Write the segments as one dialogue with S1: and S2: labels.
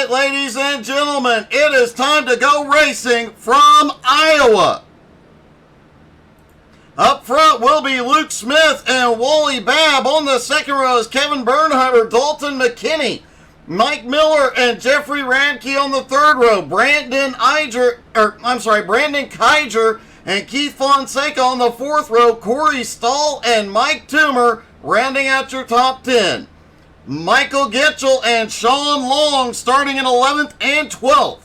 S1: right, ladies and gentlemen, it is time to go racing from Iowa. Up front will be Luke Smith and Wally Babb. On the second row is Kevin Bernheimer, Dalton McKinney, Mike Miller, and Jeffrey Radke on the third row. Brandon Kiger and Keith Fonseca on the fourth row. Corey Stahl and Mike Toomer rounding out your top 10. Michael Gitchell and Sean Long starting in 11th and 12th.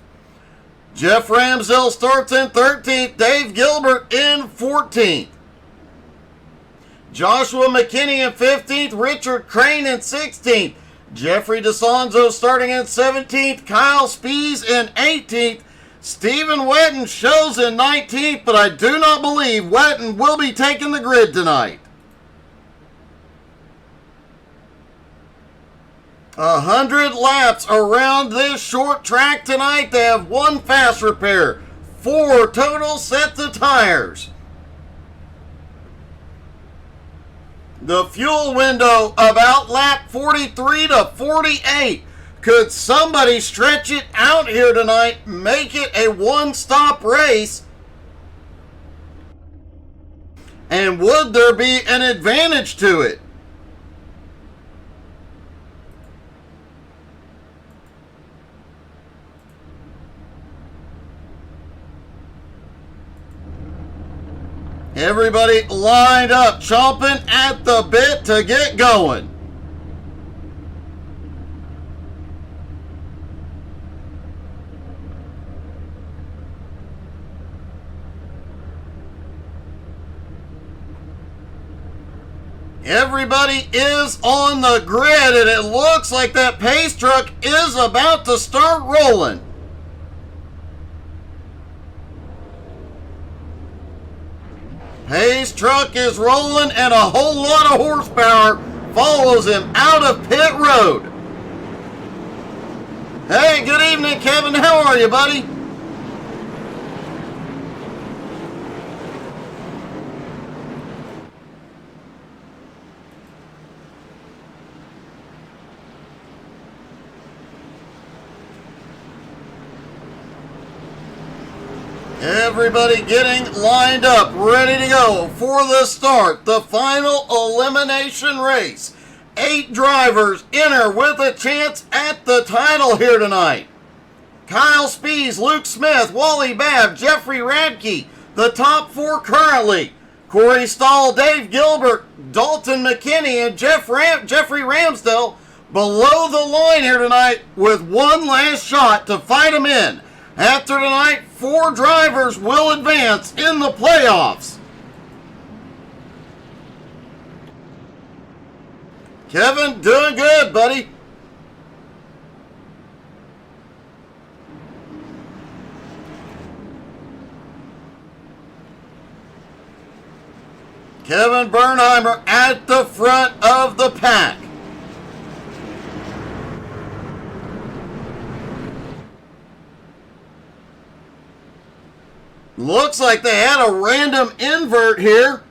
S1: Jeff Ramsdell starts in 13th. Dave Gilbert in 14th. Joshua McKinney in 15th. Richard Crane in 16th. Jeffrey DeSanzo starting in 17th. Kyle Spees in 18th. Stephen Wetton shows in 19th, but I do not believe Wetton will be taking the grid tonight. 100 laps around this short track tonight. They have one fast repair, 4 total sets of tires. The fuel window about lap 43 to 48. Could somebody stretch it out here tonight, make it a one-stop race? And would there be an advantage to it? Everybody lined up, chomping at the bit to get going. Everybody is on the grid, and it looks like that pace truck is about to start rolling. Pace truck is rolling, and a whole lot of horsepower follows him out of pit road. Hey, good evening, Kevin. How are you, buddy? Everybody getting lined up, ready to go for the start. The final elimination race. 8 drivers enter with a chance at the title here tonight. Kyle Spees, Luke Smith, Wally Babb, Jeffrey Radke, the top 4 currently. Corey Stahl, Dave Gilbert, Dalton McKinney, and Jeffrey Ramsdell below the line here tonight with one last shot to fight them in. After tonight, 4 drivers will advance in the playoffs. Kevin, doing good, buddy. Kevin Bernheimer at the front of the pack. Looks like they had a random invert here.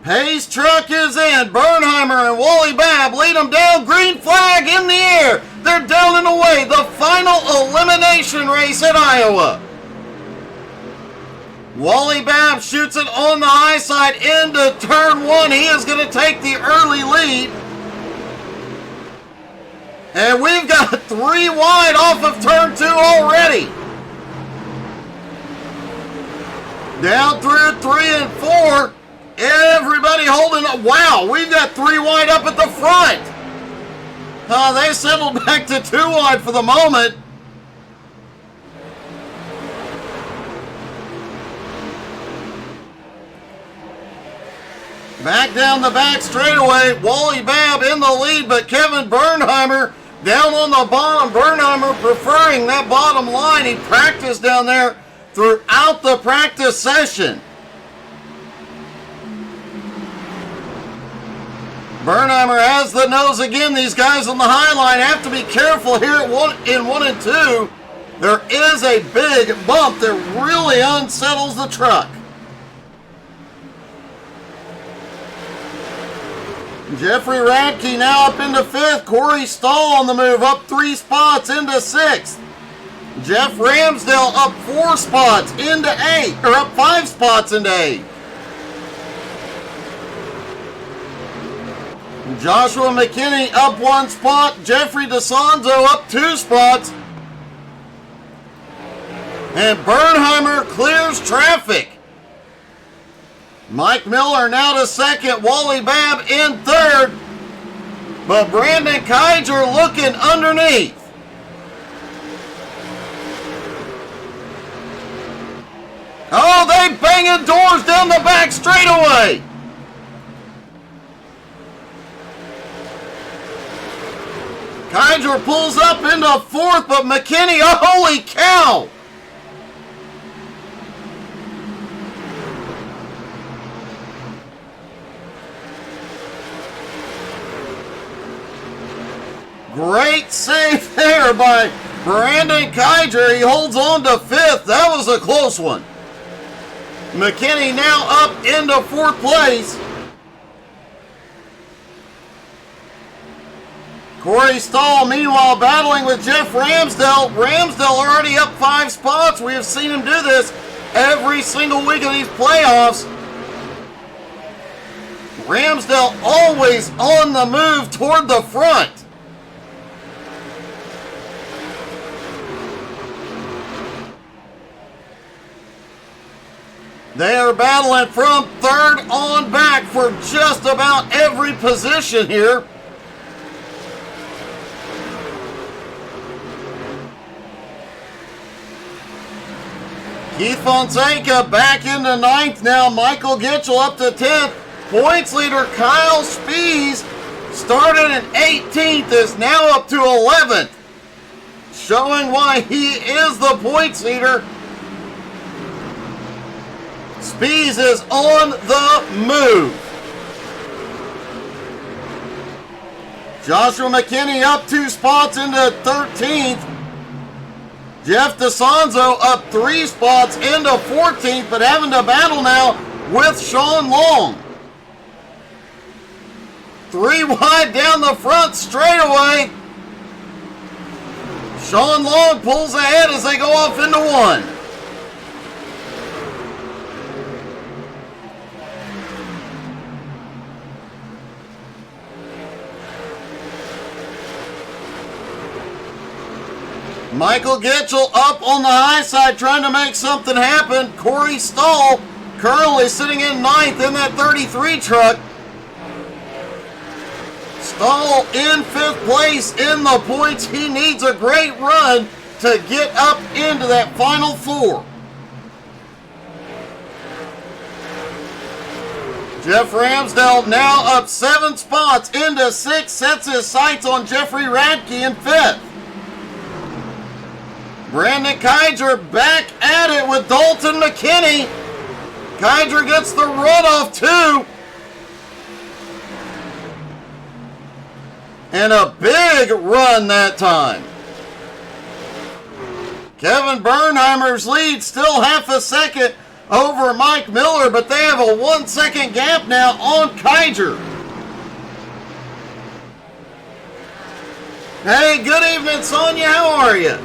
S1: Pace truck is in. Bernheimer and Wally Babb lead them down. Green flag in the air. They're down and away. The final elimination race at Iowa. Wally Babb shoots it on the high side into turn 1. He is going to take the early lead. And we've got 3 wide off of turn 2 already. Down through 3 and 4. Everybody holding up. Wow, we've got 3 wide up at the front. They settled back to 2 wide for the moment. Back down the back straightaway, Wally Babb in the lead, but Kevin Bernheimer down on the bottom. Bernheimer preferring that bottom line. He practiced down there throughout the practice session. Bernheimer has the nose again. These guys on the high line have to be careful here in 1 and 2. There is a big bump that really unsettles the truck. Jeffrey Radke now up into 5th. Corey Stahl on the move, up 3 spots into 6th. Jeff Ramsdale up 4 spots into 8, or up 5 spots into 8. Joshua McKinney up 1 spot. Jeffrey DeSanzo up 2 spots. And Bernheimer clears traffic. Mike Miller now to 2nd. Wally Babb in 3rd. But Brandon Keiger looking underneath. Oh, they banging doors down the back straightaway. Keiger pulls up into 4th, but McKinney, oh, holy cow! Great save there by Brandon Keiger. He holds on to 5th. That was a close one. McKinney now up into 4th place. Corey Stahl, meanwhile, battling with Jeff Ramsdale. Ramsdale already up 5 spots. We have seen him do this every single week of these playoffs. Ramsdale always on the move toward the front. They are battling from 3rd on back for just about every position here. Keith Fonseca back into 9th now. Michael Gitchell up to 10th. Points leader Kyle Spies started in 18th, is now up to 11th. Showing why he is the points leader. Spies is on the move. Joshua McKinney up 2 spots into 13th. Jeff DeSanzo up 3 spots into 14th, but having to battle now with Sean Long. 3 wide down the front straightaway. Sean Long pulls ahead as they go off into 1. Michael Gitchell up on the high side trying to make something happen. Corey Stahl currently sitting in 9th in that 33 truck. Stahl in 5th place in the points. He needs a great run to get up into that final 4. Jeff Ramsdale now up 7 spots into 6th. Sets his sights on Jeffrey Radke in 5th. Brandon Keiger back at it with Dalton McKinney. Keiger gets the runoff too. And a big run that time. Kevin Bernheimer's lead still half a second over Mike Miller, but they have a 1 second gap now on Keiger. Hey, good evening, Sonia. How are you?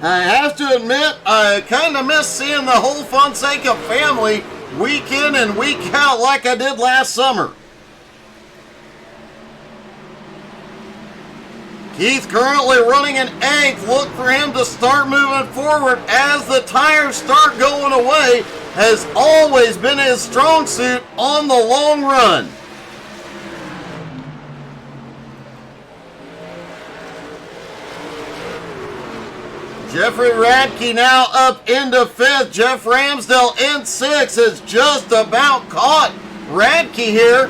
S1: I have to admit, I kind of miss seeing the whole Fonseca family week in and week out like I did last summer. Keith currently running an 8th. Look for him to start moving forward as the tires start going away. Has always been his strong suit on the long run. Jeffrey Radke now up into 5th. Jeff Ramsdale in 6th has just about caught Radke here.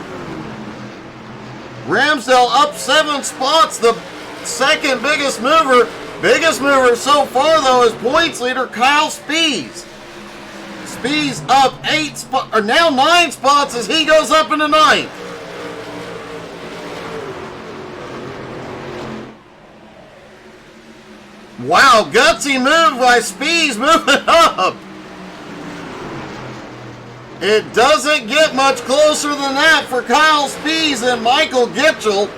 S1: Ramsdale up 7 spots, the second biggest mover. Biggest mover so far, though, is points leader Kyle Spies. Speed's up 9 spots as he goes up into 9th. Wow, gutsy move by Speed's moving up. It doesn't get much closer than that for Kyle Spees and Michael Gitchell.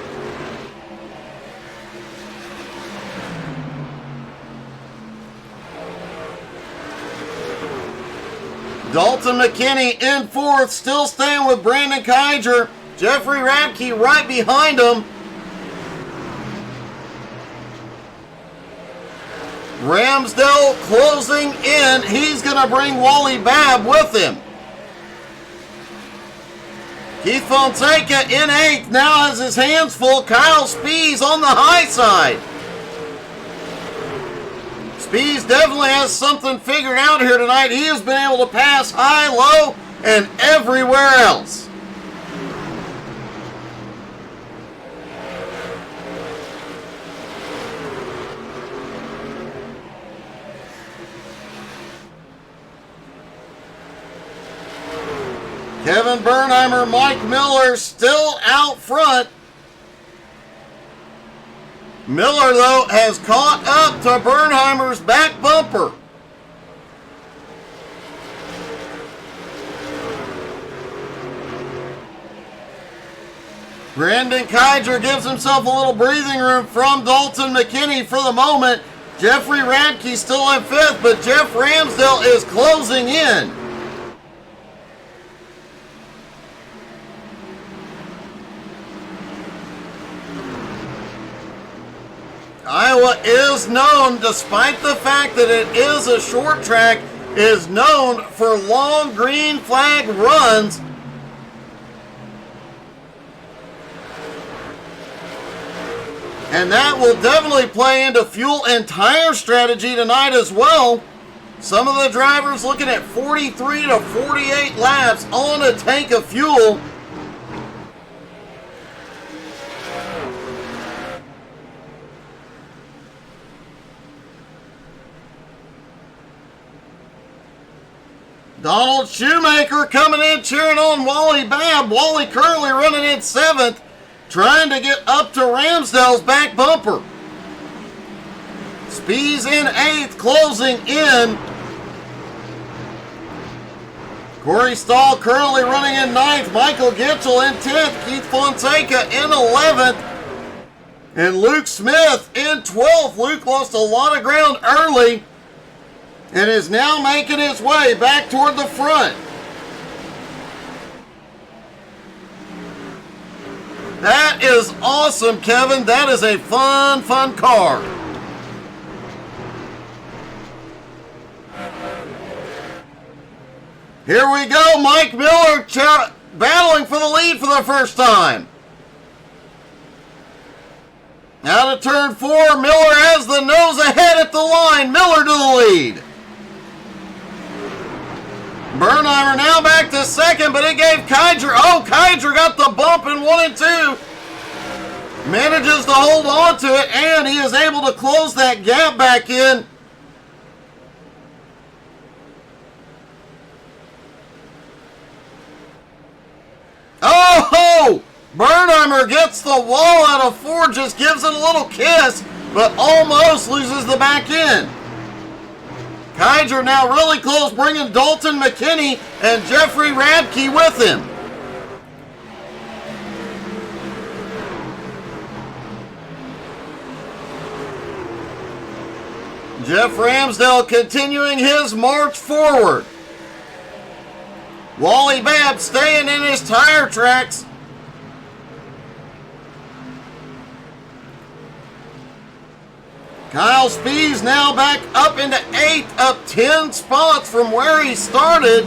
S1: Dalton McKinney in 4th, still staying with Brandon Keiger. Jeffrey Radke right behind him. Ramsdale closing in. He's going to bring Wally Babb with him. Keith Fonseca in 8th, now has his hands full. Kyle Spees on the high side. Spees definitely has something figured out here tonight. He has been able to pass high, low, and everywhere else. Kevin Bernheimer, Mike Miller still out front. Miller, though, has caught up to Bernheimer's back bumper. Brandon Keiger gives himself a little breathing room from Dalton McKinney for the moment. Jeffrey Radke still in 5th, but Jeff Ramsdale is closing in. Iowa is known, despite the fact that it is a short track, is known for long green flag runs. And that will definitely play into fuel and tire strategy tonight as well. Some of the drivers looking at 43 to 48 laps on a tank of fuel. Donald Shoemaker coming in cheering on Wally Babb. Wally currently running in 7th, trying to get up to Ramsdale's back bumper. Spees in 8th, closing in. Corey Stahl currently running in 9th. Michael Gitchell in 10th. Keith Fonseca in 11th. And Luke Smith in 12th. Luke lost a lot of ground early and is now making his way back toward the front. That is awesome, Kevin. That is a fun car. Here we go. Mike Miller battling for the lead for the first time. Out of turn 4, Miller has the nose ahead at the line. Miller to the lead. Bernheimer now back to 2nd, but it gave Keiger. Oh, Keiger got the bump in 1 and 2. Manages to hold on to it, and he is able to close that gap back in. Oh! Bernheimer gets the wall out of 4, just gives it a little kiss, but almost loses the back end. Keiger now really close, bringing Dalton McKinney and Jeffrey Radke with him. Jeff Ramsdale continuing his march forward. Wally Babb staying in his tire tracks. Kyle Spees now back up into 8th, up 10 spots from where he started.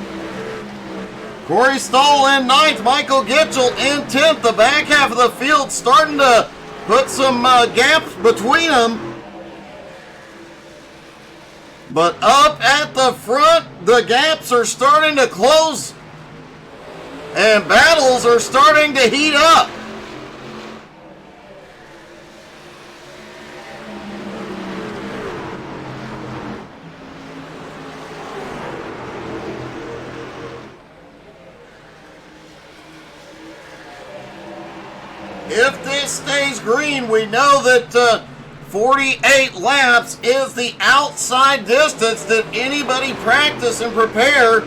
S1: Corey Stahl in 9th, Michael Gitchell in 10th. The back half of the field starting to put some gaps between them. But up at the front, the gaps are starting to close and battles are starting to heat up. If this stays green, we know that 48 laps is the outside distance that anybody practice and prepare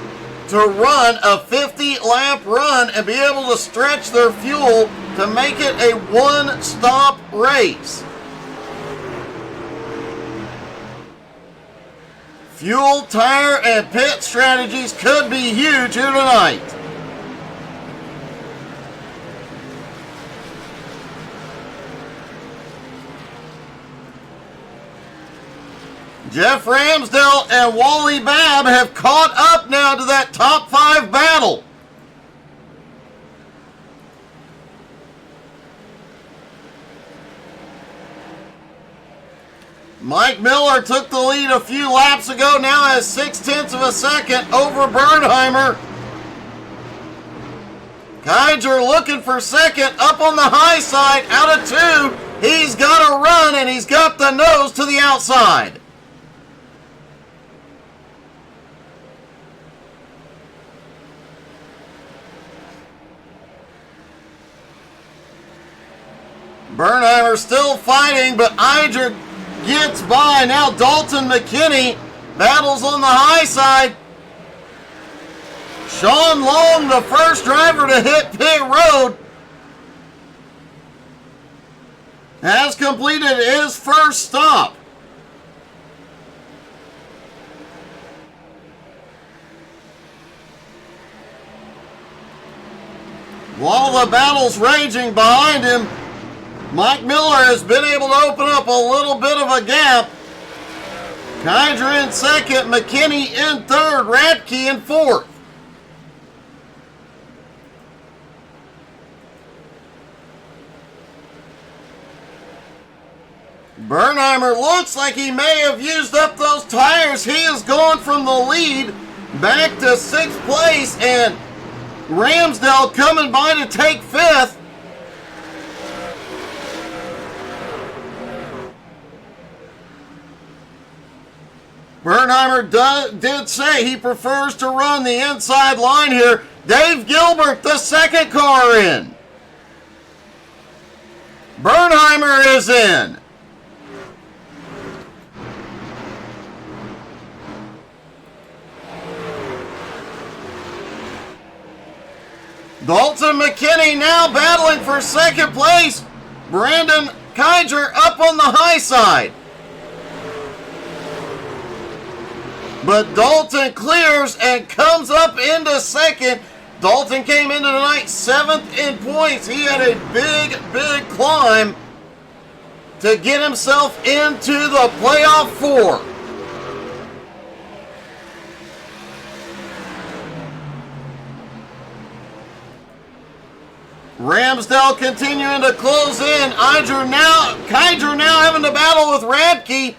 S1: to run a 50-lap run and be able to stretch their fuel to make it a one-stop race. Fuel, tire, and pit strategies could be huge here tonight. Jeff Ramsdell and Wally Babb have caught up now to that top 5 battle. Mike Miller took the lead a few laps ago, now has 0.6 of a second over Bernheimer. Keiger looking for second, up on the high side, out of 2. He's got a run and he's got the nose to the outside. Bernheimer still fighting, but Iger gets by. Now Dalton McKinney battles on the high side. Sean Long, the first driver to hit pit road, has completed his first stop. While the battle's raging behind him, Mike Miller has been able to open up a little bit of a gap. Keiger in second, McKinney in third, Radke in fourth. Bernheimer looks like he may have used up those tires. He has gone from the lead back to 6th place, and Ramsdell coming by to take 5th. Bernheimer did say he prefers to run the inside line here. Dave Gilbert, the second car in. Bernheimer is in. Dalton McKinney now battling for second place. Brandon Keiger up on the high side. But Dalton clears and comes up into second. Dalton came into tonight 7th in points. He had a big climb to get himself into the playoff 4. Ramsdell continuing to close in. Keiger now having to battle with Radke.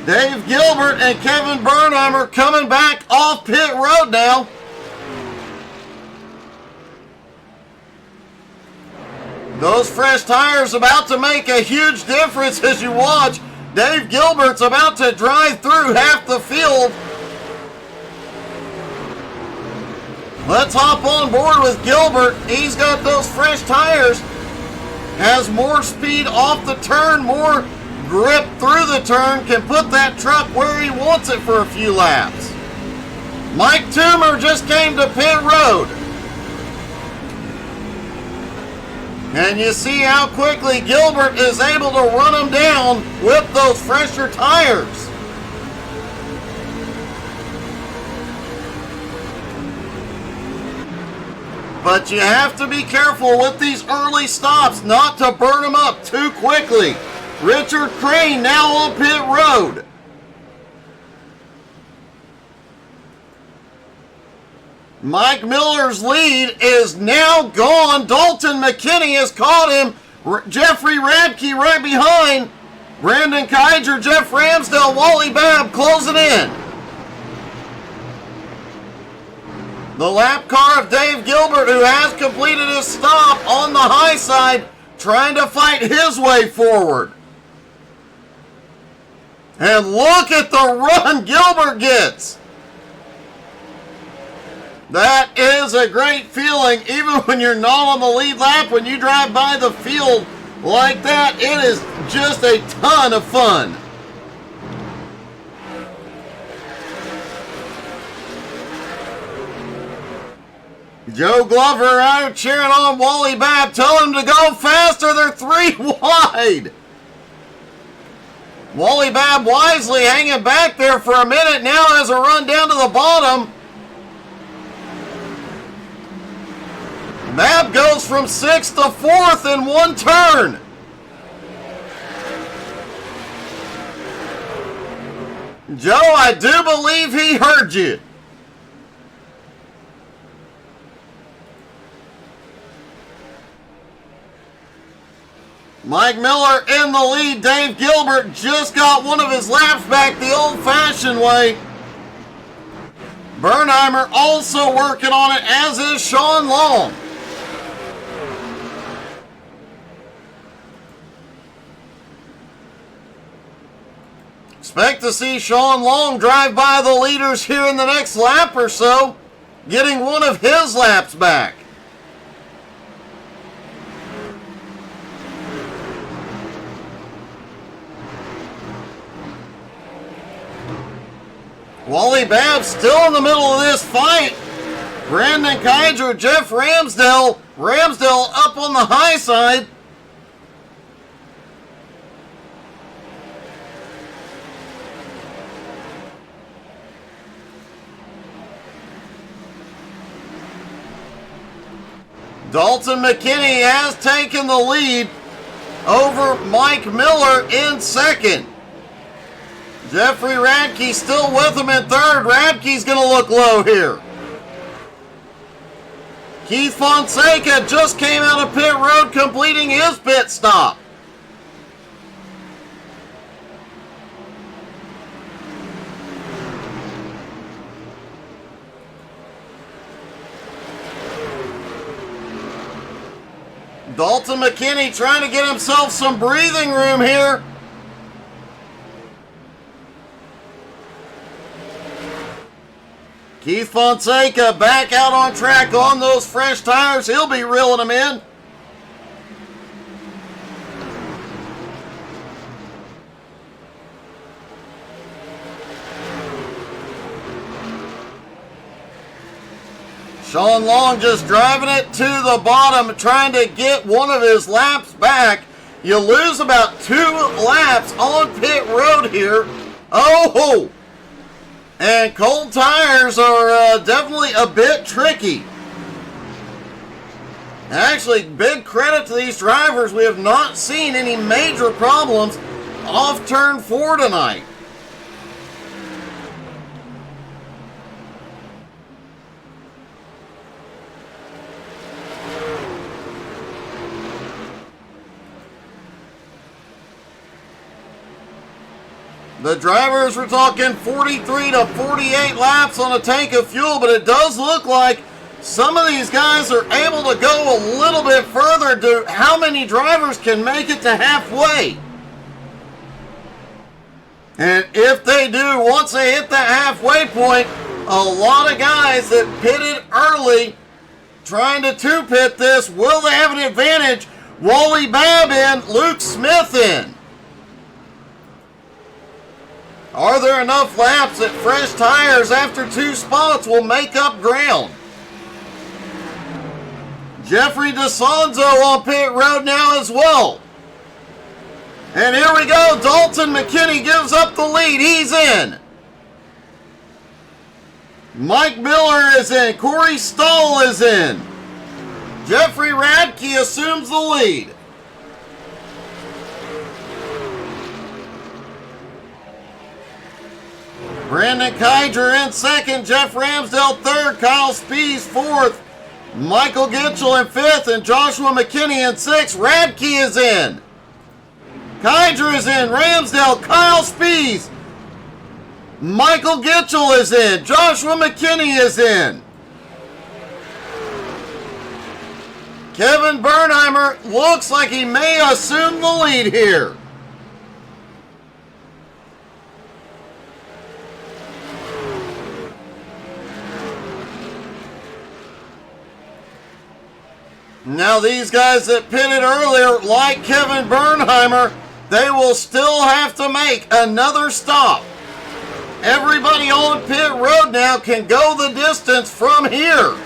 S1: Dave Gilbert and Kevin Bernheimer coming back off pit road now. Those fresh tires about to make a huge difference as you watch. Dave Gilbert's about to drive through half the field. Let's hop on board with Gilbert. He's got those fresh tires. Has more speed off the turn, more grip through the turn, can put that truck where he wants it for a few laps. Mike Toomer just came to pit road. And you see how quickly Gilbert is able to run him down with those fresher tires. But you have to be careful with these early stops not to burn them up too quickly. Richard Crane now on pit road. Mike Miller's lead is now gone. Dalton McKinney has caught him. Jeffrey Radke right behind. Brandon Keiger, Jeff Ramsdell, Wally Babb closing in. The lap car of Dave Gilbert, who has completed his stop on the high side, trying to fight his way forward. And look at the run Gilbert gets. That is a great feeling, even when you're not on the lead lap. When you drive by the field like that, it is just a ton of fun. Joe Glover out cheering on Wally Babb. Tell him to go faster. They're 3 wide. Wally Babb wisely hanging back there for a minute. Now has a run down to the bottom. Babb goes from 6th to 4th in one turn. Joe, I do believe he heard you. Mike Miller in the lead. Dave Gilbert just got one of his laps back the old-fashioned way. Bernheimer also working on it, as is Sean Long. Expect to see Sean Long drive by the leaders here in the next lap or so, getting one of his laps back. Wally Babb still in the middle of this fight. Brandon Kydra, Jeff Ramsdell. Ramsdell up on the high side. Dalton McKinney has taken the lead over Mike Miller in second. Jeffrey Radke still with him in third. Radke's going to look low here. Keith Fonseca just came out of pit road completing his pit stop. Dalton McKinney trying to get himself some breathing room here. Keith Fonseca back out on track on those fresh tires. He'll be reeling them in. Sean Long just driving it to the bottom, trying to get one of his laps back. You lose about 2 laps on pit road here. Oh! And cold tires are definitely a bit tricky. Actually, big credit to these drivers. We have not seen any major problems off turn 4 tonight. The drivers were talking 43 to 48 laps on a tank of fuel, but it does look like some of these guys are able to go a little bit further. To how many drivers can make it to halfway? And if they do, once they hit that halfway point, a lot of guys that pitted early trying to two-pit this, will they have an advantage? Wally Babb in, Luke Smith in. Are there enough laps that fresh tires after 2 spots will make up ground? Jeffrey DeSanzo on pit road now as well. And here we go. Dalton McKinney gives up the lead. He's in. Mike Miller is in. Corey Stahl is in. Jeffrey Radke assumes the lead. Brandon Kydra in second, Jeff Ramsdell third, Kyle Spees fourth, Michael Gitchell in fifth, and Joshua McKinney in sixth. Radke is in. Kydra is in. Ramsdell, Kyle Spees, Michael Gitchell is in. Joshua McKinney is in. Kevin Bernheimer looks like he may assume the lead here. Now these guys that pitted earlier, like Kevin Bernheimer, they will still have to make another stop. Everybody on pit road now can go the distance from here.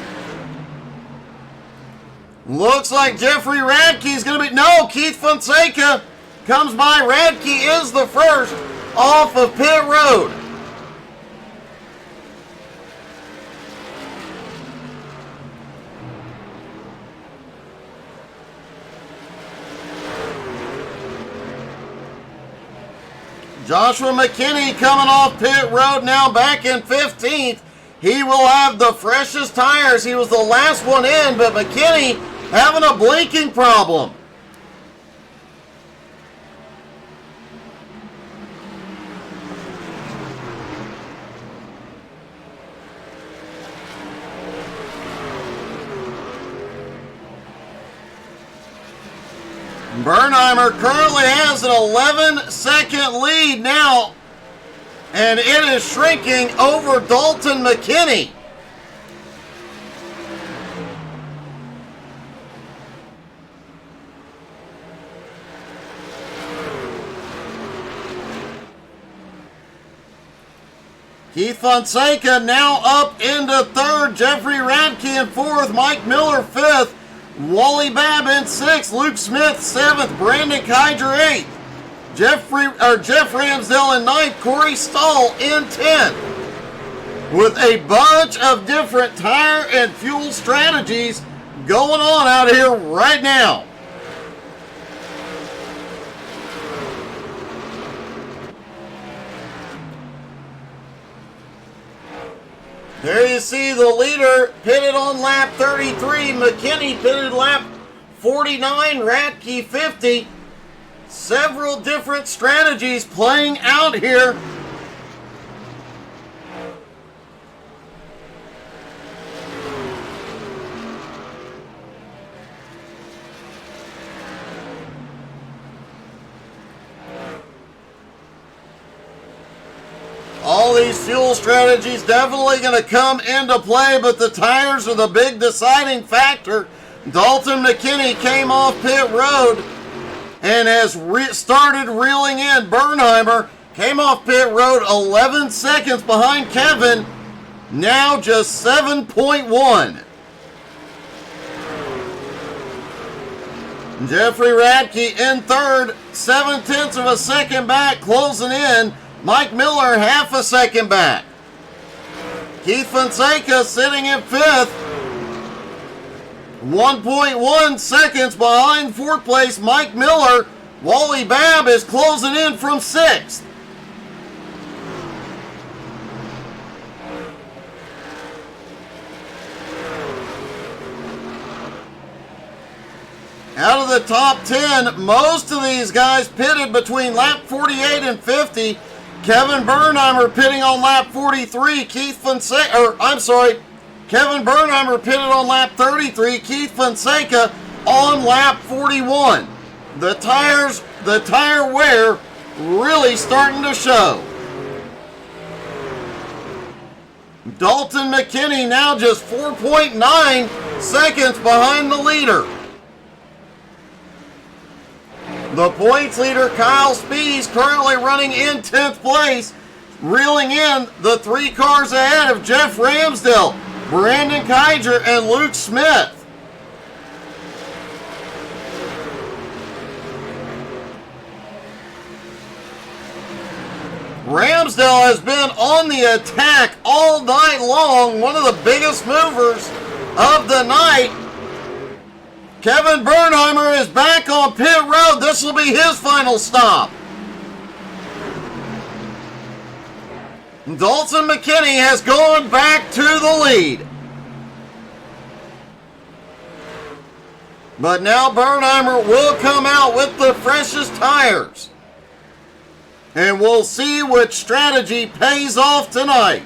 S1: Looks like Jeffrey Radke's going to be... No, Keith Fonseca comes by. Radke is the first off of pit road. Joshua McKinney coming off pit road now back in 15th. He will have the freshest tires. He was the last one in, but McKinney having a blinking problem. Bernheimer currently has an 11-second lead now, and it is shrinking over Dalton McKinney. Keith Fonseca now up into third. Jeffrey Radke in fourth. Mike Miller fifth. Wally Babb in sixth. Luke Smith seventh. Brandon Keiger eighth. Jeff Ramsdale in ninth. Corey Stahl in 10th. With a bunch of different tire and fuel strategies going on out here right now. There you see the leader pitted on lap 33. McKinney pitted lap 49. Radke 50. Several different strategies playing out here. All these fuel strategies definitely going to come into play, but the tires are the big deciding factor. Dalton McKinney came off pit road and has started reeling in. Bernheimer came off pit road 11 seconds behind Kevin, now just 7.1. Jeffrey Radke in third, 0.7 of a second back, closing in. Mike Miller half a second back. Keith Fonseca sitting in fifth. 1.1 seconds behind fourth place Mike Miller. Wally Babb is closing in from sixth. Out of the top 10, most of these guys pitted between lap 48 and 50. Kevin Bernheimer pitting on lap 43. Kevin Bernheimer pitted on lap 33. Keith Fonseca on lap 41. The tire wear really starting to show. Dalton McKinney now just 4.9 seconds behind the leader. The points leader, Kyle Spees, currently running in 10th place, reeling in the three cars ahead of Jeff Ramsdale, Brandon Keiger, and Luke Smith. Ramsdale has been on the attack all night long, one of the biggest movers of the night. Kevin Bernheimer is back on pit road. This will be his final stop. Dalton McKinney has gone back to the lead. But now Bernheimer will come out with the freshest tires. And we'll see which strategy pays off tonight.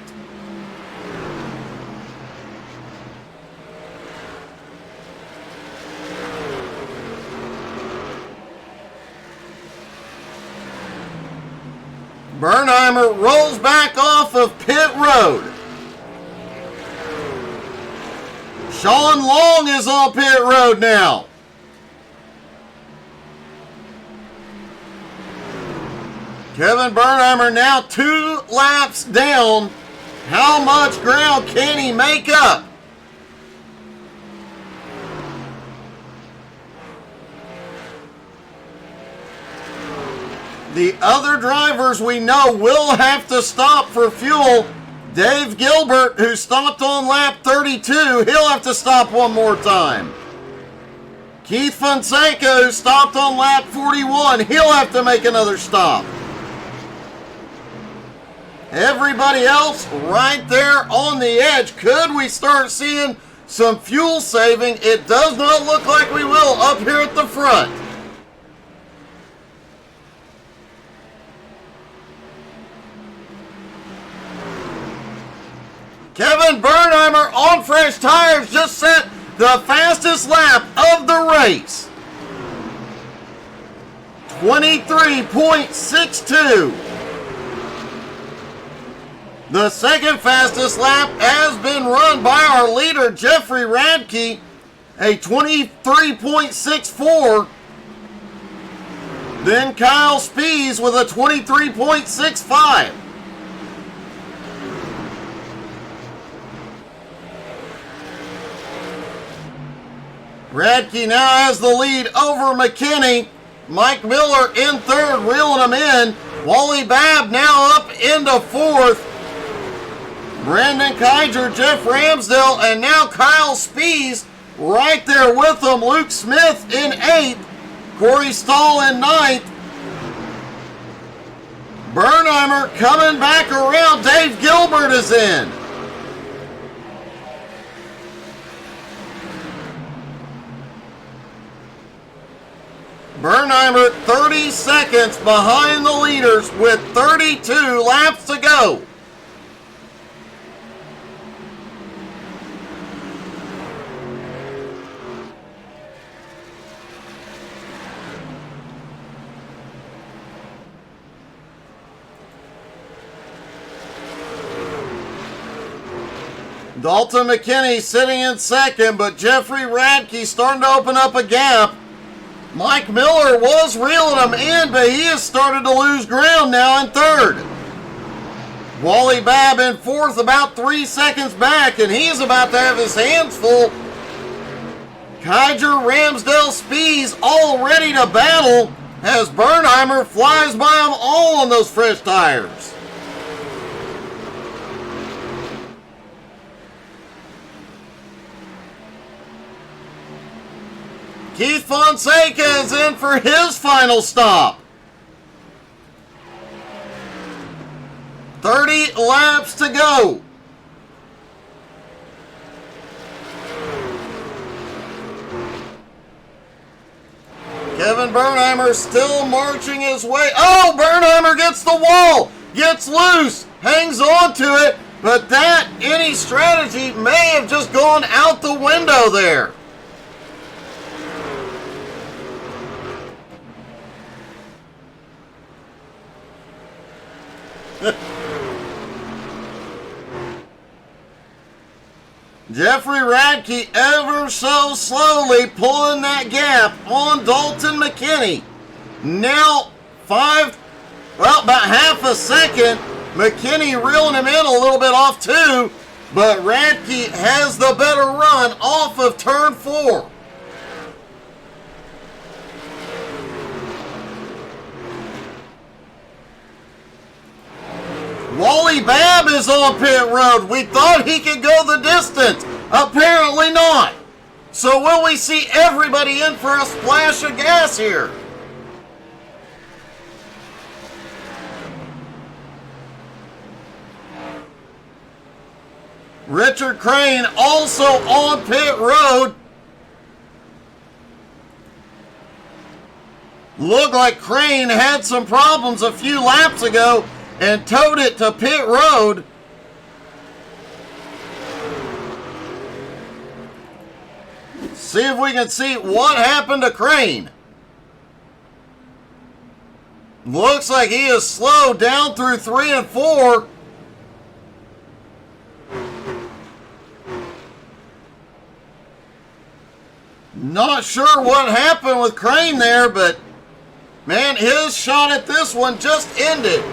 S1: Bernheimer rolls back off of pit road. Sean Long is on pit road now. Kevin Bernheimer now 2 laps down. How much ground can he make up? The other drivers we know will have to stop for fuel. Dave Gilbert, who stopped on lap 32, he'll have to stop one more time. Keith Fonseca, who stopped on lap 41, he'll have to make another stop. Everybody else right there on the edge. Could we start seeing some fuel saving? It does not look like we will up here at the front. Kevin Bernheimer on fresh tires just set the fastest lap of the race. 23.62. The second fastest lap has been run by our leader, Jeffrey Radke, a 23.64. Then Kyle Spees with a 23.65. Radke now has the lead over McKinney. Mike Miller in third, reeling him in. Wally Babb now up into fourth. Brandon Keiger, Jeff Ramsdale, and now Kyle Spees right there with them. Luke Smith in eighth. Corey Stahl in ninth. Bernheimer coming back around. Dave Gilbert is in. Bernheimer 30 seconds behind the leaders with 32 laps to go. Dalton McKinney sitting in second, but Jeffrey Radke starting to open up a gap. Mike Miller was reeling him in, but he has started to lose ground now in third. Wally Babb in fourth, about 3 seconds back, and he's about to have his hands full. Keiger, Ramsdale, Spees all ready to battle as Bernheimer flies by them all on those fresh tires. Keith Fonseca is in for his final stop. 30 laps to go. Kevin Bernheimer still marching his way. Oh, Bernheimer gets the wall, gets loose, hangs on to it, but that, any strategy may have just gone out the window there. Jeffrey Radke ever so slowly pulling that gap on Dalton McKinney. Now about half a second. McKinney reeling him in a little bit off too, but Radke has the better run off of turn 4. Wally Babb is on pit road. We thought he could go the distance. Apparently not. So will we see everybody in for a splash of gas here? Richard Crane also on pit road. Looked like Crane had some problems a few laps ago and towed it to pit road. See if we can see what happened to Crane. Looks like he is slow down through 3 and 4. Not sure what happened with Crane there, but man, his shot at this one just ended.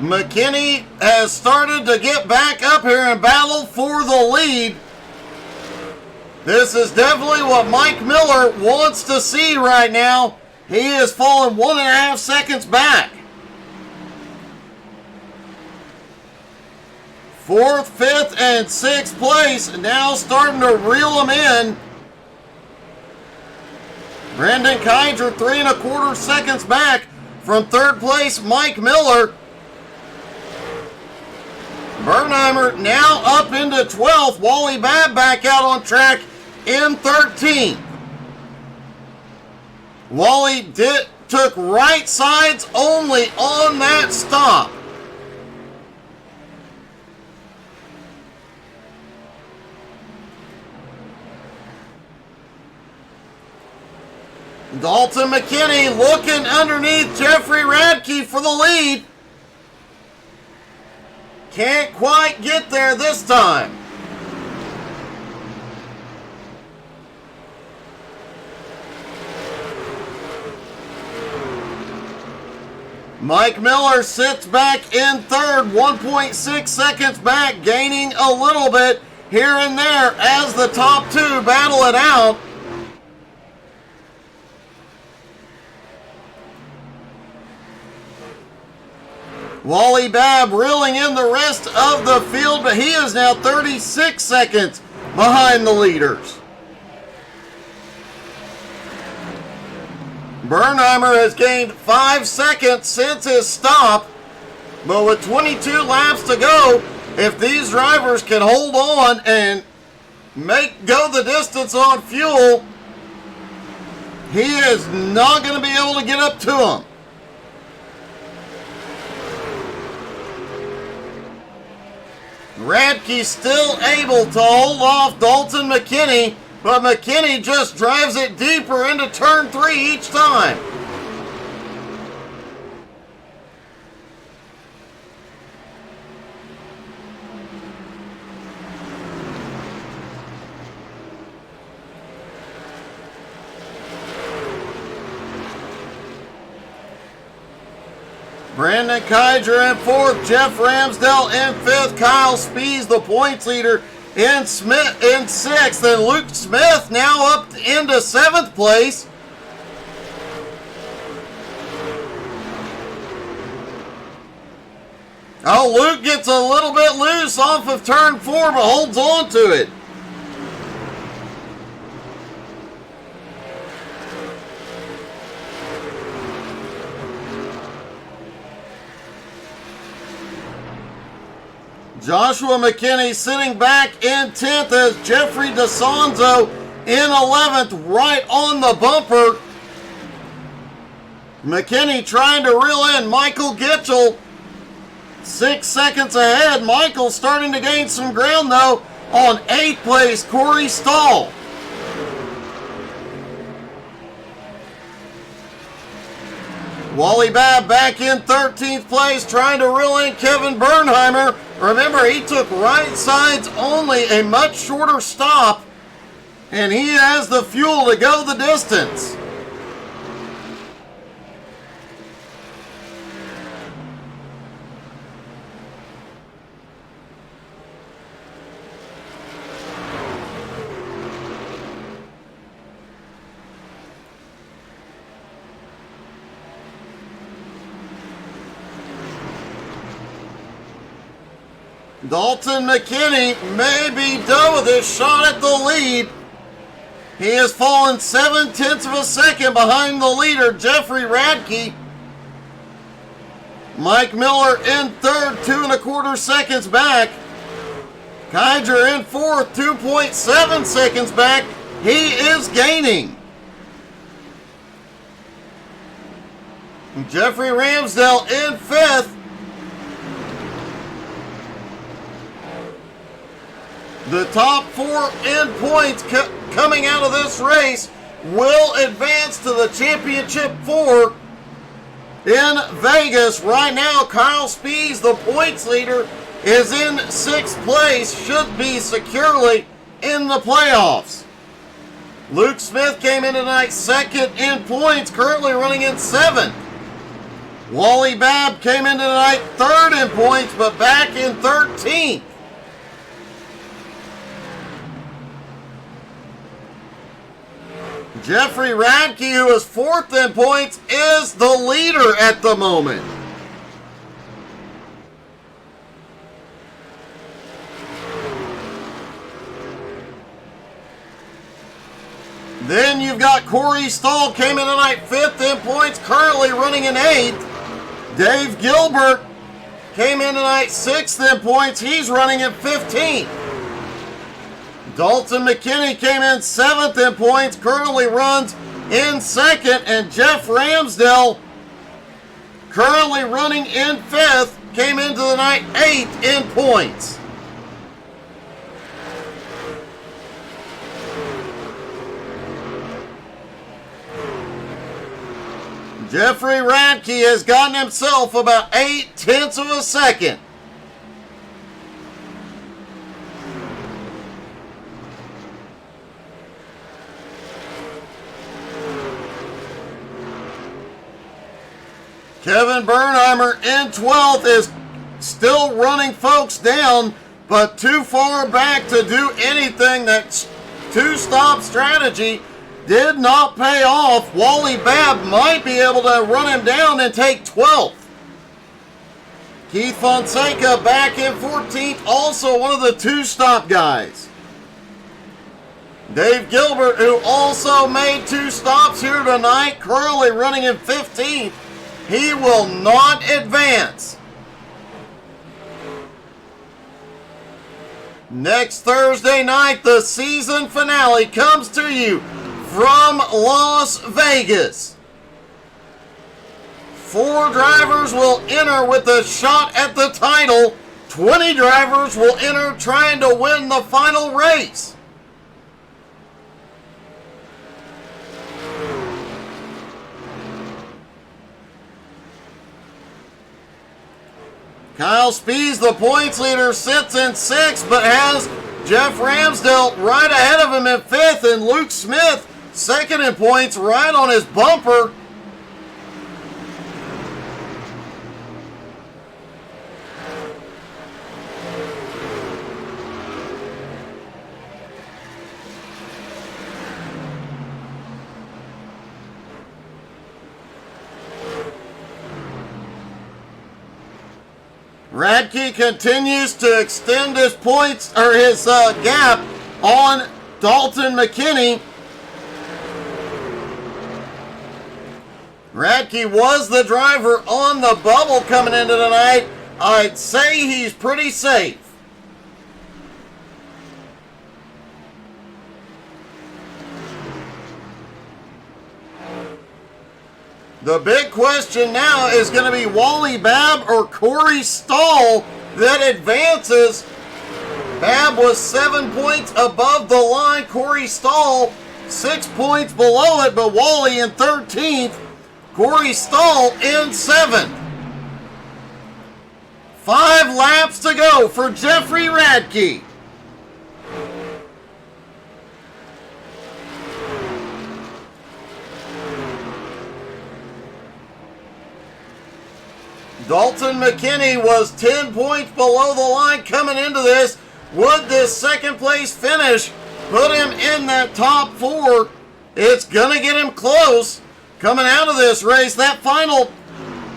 S1: McKinney has started to get back up here and battle for the lead. This is definitely what Mike Miller wants to see right now. He has fallen 1.5 seconds back. 4th, 5th, and 6th place, now starting to reel them in. Brandon Keiger 3.25 seconds back from 3rd place, Mike Miller. Bernheimer now up into 12th. Wally Babb back out on track in 13th. Wally took right sides only on that stop. Dalton McKinney looking underneath Jeffrey Radke for the lead. Can't quite get there this time. Mike Miller sits back in 3rd, 1.6 seconds back, gaining a little bit here and there as the top 2 battle it out. Wally Babb reeling in the rest of the field, but he is now 36 seconds behind the leaders. Bernheimer has gained 5 seconds since his stop, but with 22 laps to go, if these drivers can hold on and go the distance on fuel, he is not going to be able to get up to them. Radke still able to hold off Dalton McKinney, but McKinney just drives it deeper into turn 3 each time. Brandon Keiger in 4th, Jeff Ramsdell in 5th, Kyle Spees, the points leader, in 6th, and Luke Smith now up into 7th place. Oh, Luke gets a little bit loose off of turn 4, but holds on to it. Joshua McKinney sitting back in 10th as Jeffrey DeSanzo in 11th, right on the bumper. McKinney trying to reel in Michael Gitchell, 6 seconds ahead. Michael starting to gain some ground though on 8th place, Corey Stahl. Wally Babb back in 13th place, trying to reel in Kevin Bernheimer. Remember, he took right sides only, a much shorter stop, and he has the fuel to go the distance. Dalton McKinney may be done with his shot at the lead. He has fallen 0.7 of a second behind the leader, Jeffrey Radke. Mike Miller in 3rd, 2.25 seconds back. Keiger in 4th, 2.7 seconds back. He is gaining. Jeffrey Ramsdell in 5th. The top 4 in points coming out of this race will advance to the championship 4. in Vegas. Right now, Kyle Spees, the points leader, is in 6th place, should be securely in the playoffs. Luke Smith came in tonight 2nd in points, currently running in 7th. Wally Babb came in tonight 3rd in points, but back in 13th. Jeffrey Radke, who is 4th in points, is the leader at the moment. Then you've got Corey Stahl, came in tonight 5th in points, currently running in 8th. Dave Gilbert came in tonight 6th in points, he's running in 15th. Dalton McKinney came in 7th in points, currently runs in 2nd, and Jeff Ramsdell, currently running in 5th, came into the night 8th in points. Jeffrey Radke has gotten himself about 0.8 of a second. Kevin Bernheimer in 12th is still running folks down, but too far back to do anything. That two-stop strategy did not pay off. Wally Babb might be able to run him down and take 12th. Keith Fonseca back in 14th, also one of the two-stop guys. Dave Gilbert, who also made 2 stops here tonight, currently running in 15th. He will not advance. Next Thursday night, the season finale comes to you from Las Vegas. 4 drivers will enter with a shot at the title. 20 drivers will enter trying to win the final race. Kyle Spees, the points leader, sits in 6th, but has Jeff Ramsdell right ahead of him in 5th, and Luke Smith, 2nd in points, right on his bumper. Radke continues to extend his points, or his gap on Dalton McKinney. Radke was the driver on the bubble coming into tonight. I'd say he's pretty safe. The big question now is going to be Wally Babb or Corey Stahl that advances. Babb was 7 points above the line. Corey Stahl 6 points below it, but Wally in 13th. Corey Stahl in 7th. 5 laps to go for Jeffrey Radke. Dalton McKinney was 10 points below the line coming into this. Would this 2nd place finish put him in that top 4? It's going to get him close coming out of this race. That final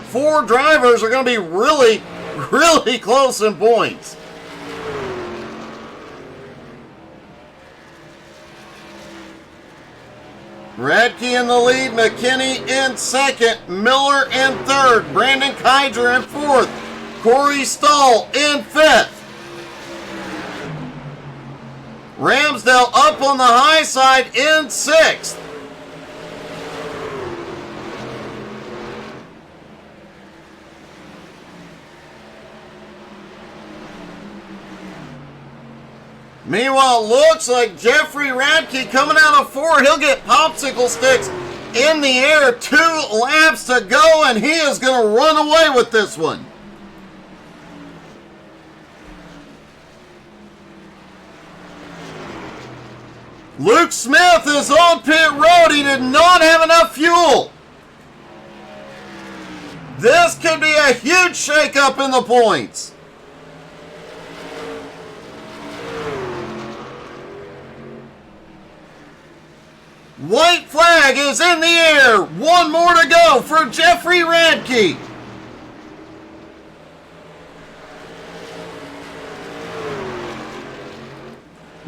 S1: 4 drivers are going to be really, really close in points. Radke in the lead, McKinney in 2nd, Miller in 3rd, Brandon Kydra in 4th, Corey Stahl in 5th. Ramsdell up on the high side in 6th. Meanwhile, looks like Jeffrey Radke coming out of 4. He'll get popsicle sticks in the air, 2 laps to go, and he is going to run away with this one. Luke Smith is on pit road. He did not have enough fuel. This could be a huge shakeup in the points. White flag is in the air. 1 more to go for Jeffrey Radke.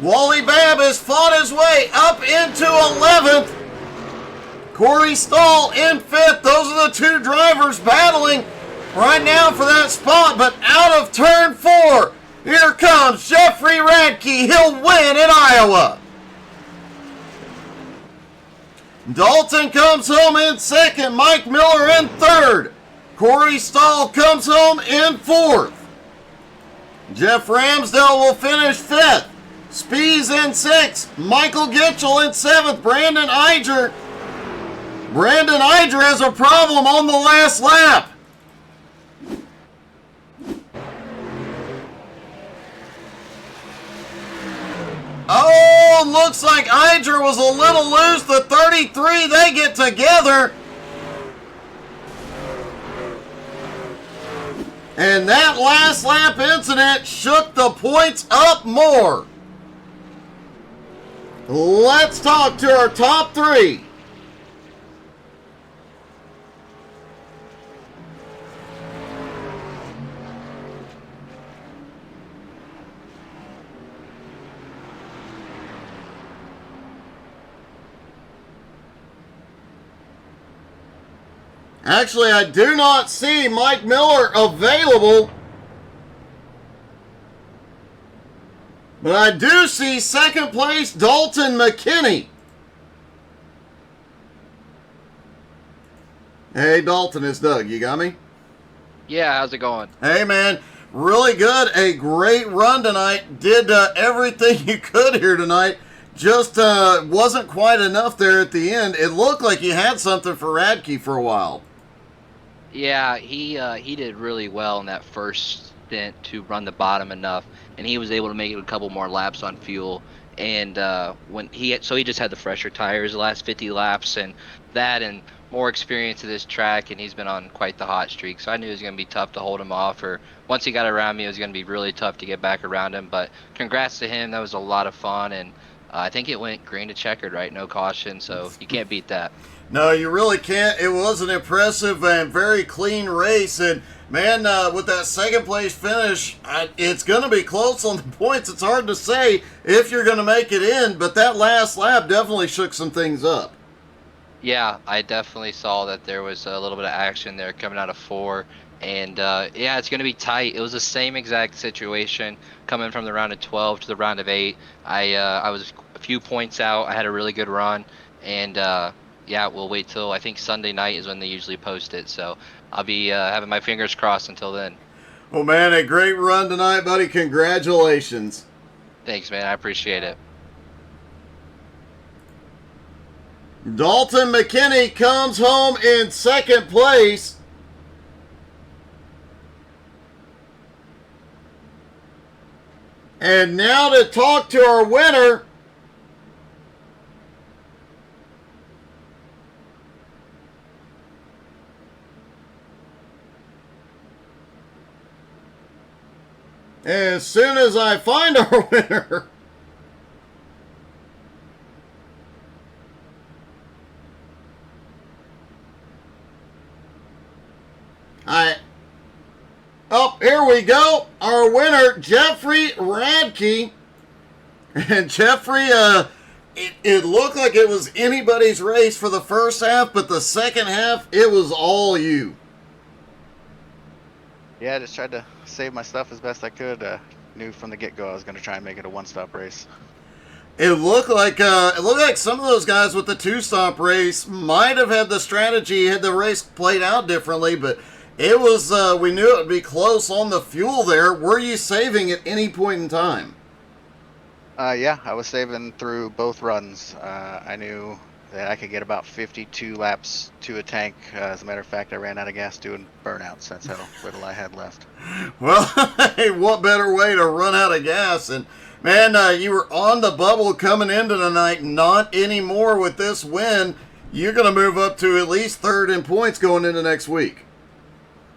S1: Wally Babb has fought his way up into 11th. Corey Stahl in 5th. Those are the 2 drivers battling right now for that spot. But out of turn 4, here comes Jeffrey Radke. He'll win in Iowa. Dalton comes home in 2nd. Mike Miller in 3rd. Corey Stahl comes home in 4th. Jeff Ramsdale will finish 5th. Spees in 6th. Michael Gitchell in 7th. Brandon Iger has a problem on the last lap. Oh, looks like Iger was a little loose. The 33, they get together. And that last lap incident shook the points up more. Let's talk to our top 3. Actually, I do not see Mike Miller available. But I do see 2nd place Dalton McKinney. Hey, Dalton, it's Doug. You got me?
S2: Yeah, how's it going?
S1: Hey, man. Really good. A great run tonight. Did everything you could here tonight. Just wasn't quite enough there at the end. It looked like you had something for Radke for a while.
S2: Yeah, he did really well in that first stint to run the bottom enough, and he was able to make it a couple more laps on fuel. And he just had the fresher tires the last 50 laps, and that and more experience of this track, and he's been on quite the hot streak. So I knew it was going to be tough to hold him off, or once he got around me, it was going to be really tough to get back around him. But congrats to him. That was a lot of fun, and I think it went green to checkered, right? No caution, so you can't beat that.
S1: No, you really can't. It was an impressive and very clean race. And, man, with that 2nd place finish, it's going to be close on the points. It's hard to say if you're going to make it in, but that last lap definitely shook some things up.
S2: Yeah, I definitely saw that there was a little bit of action there coming out of 4. And, yeah, it's going to be tight. It was the same exact situation coming from the round of 12 to the round of 8. I was a few points out. I had a really good run. And, yeah, we'll wait till I think Sunday night is when they usually post it. So I'll be having my fingers crossed until then.
S1: Well, man, a great run tonight, buddy. Congratulations.
S2: Thanks, man. I appreciate it.
S1: Dalton McKinney comes home in 2nd place. And now to talk to our winner. As soon as I find our winner. Oh, here we go. Our winner, Jeffrey Radke. And Jeffrey, it looked like it was anybody's race for the first half, but the second half, it was all you.
S3: Yeah, I just tried to save my stuff as best I could. Knew from the get-go I was going to try and make it a one-stop race.
S1: It looked like some of those guys with the 2-stop race might have had the strategy had the race played out differently, but it was we knew it would be close on the fuel there. Were you saving at any point in time?
S3: Yeah, I was saving through both runs. I knew that I could get about 52 laps to a tank. As a matter of fact, I ran out of gas doing burnouts. That's how little I had left.
S1: Well, hey, what better way to run out of gas? And man, you were on the bubble coming into tonight. Not anymore with this win. You're going to move up to at least third in points going into next week.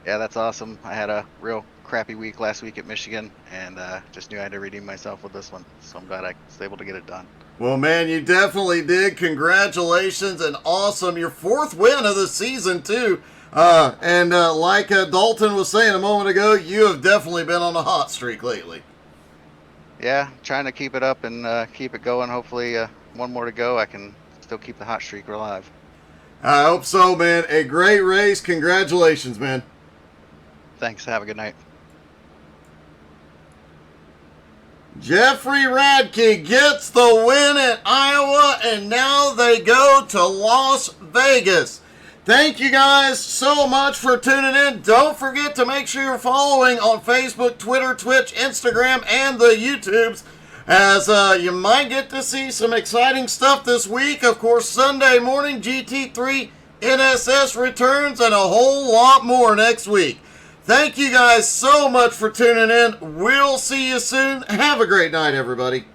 S3: Yeah, that's awesome. I had a real crappy week last week at Michigan, and just knew I had to redeem myself with this one. So I'm glad I was able to get it done.
S1: Well, man, you definitely did. Congratulations, and awesome. Your 4th win of the season, too. And like Dalton was saying a moment ago, you have definitely been on a hot streak lately.
S3: Yeah, trying to keep it up and keep it going. Hopefully, one more to go, I can still keep the hot streak alive.
S1: I hope so, man. A great race. Congratulations, man.
S3: Thanks. Have a good night.
S1: Jeffrey Radke gets the win at Iowa, and now they go to Las Vegas. Thank you guys so much for tuning in. Don't forget to make sure you're following on Facebook, Twitter, Twitch, Instagram, and the YouTubes, as you might get to see some exciting stuff this week. Of course, Sunday morning, GT3 NSS returns, and a whole lot more next week. Thank you guys so much for tuning in. We'll see you soon. Have a great night, everybody.